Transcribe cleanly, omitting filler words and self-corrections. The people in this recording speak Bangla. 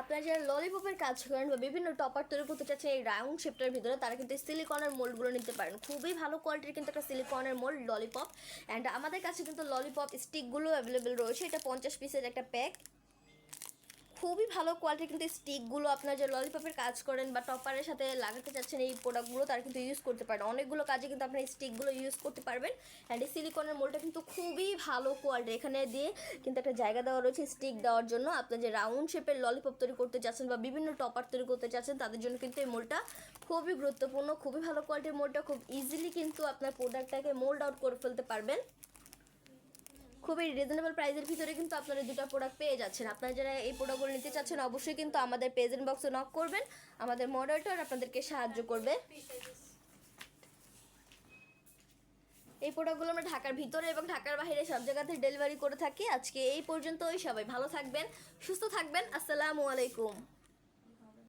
আপনারা যারা ললিপপের কাজ করেন বা বিভিন্ন টপার তৈরি করতে চাচ্ছেন এই রাউন্ড শেপটার ভিতরে, তারা কিন্তু সিলিকনের মোল্ডগুলো নিতে পারেন। খুবই ভালো কোয়ালিটির কিন্তু একটা সিলিকনের মোল্ড ললিপপ। অ্যান্ড আমাদের কাছে কিন্তু ললিপপ স্টিকগুলো অ্যাভেলেবেল রয়েছে। এটা 50 পিসের একটা প্যাক। খুবই ভালো কোয়ালিটির কিন্তু স্টিকগুলো আপনারা যে ললিপপের কাজ করেন বা টপারের সাথে লাগাতে চাচ্ছেন এই প্রোডাক্টগুলো, তারা কিন্তু ইউজ করতে পারেন। অনেকগুলো কাজে কিন্তু আপনার স্টিকগুলো ইউজ করতে পারবেন। অ্যান্ড এই সিলিকনের মোলটা কিন্তু খুবই ভালো কোয়ালিটি। এখানে দিয়ে কিন্তু একটা জায়গা দেওয়া রয়েছে স্টিক দেওয়ার জন্য। আপনার যে রাউন্ড শেপের ললিপপ তৈরি করতে চাচ্ছেন বা বিভিন্ন টপার তৈরি করতে চাচ্ছেন, তাদের জন্য কিন্তু এই মোলটা খুবই গুরুত্বপূর্ণ। খুবই ভালো কোয়ালিটির মোলটা, খুব ইজিলি কিন্তু আপনার প্রোডাক্টটাকে মোল্ড আউট করে ফেলতে পারবেন। খুবই রিজনেবল প্রাইসের ভিতরে কিন্তু আপনারা দুটো প্রোডাক্ট পেয়ে যাচ্ছেন। আপনারা যারা এই প্রোডাক্টগুলো নিতে চাচ্ছেন, অবশ্যই কিন্তু আমাদের প্রেজেন্ট বক্সে নক করবেন। আমাদের মডারেটর আপনাদেরকে সাহায্য করবে। এই প্রোডাক্টগুলো আমরা ঢাকার ভিতরে এবং ঢাকার বাইরে সব জায়গাতে ডেলিভারি করে থাকি। আজকে এই পর্যন্তই। সবাই ভালো থাকবেন, সুস্থ থাকবেন। আসসালামু আলাইকুম।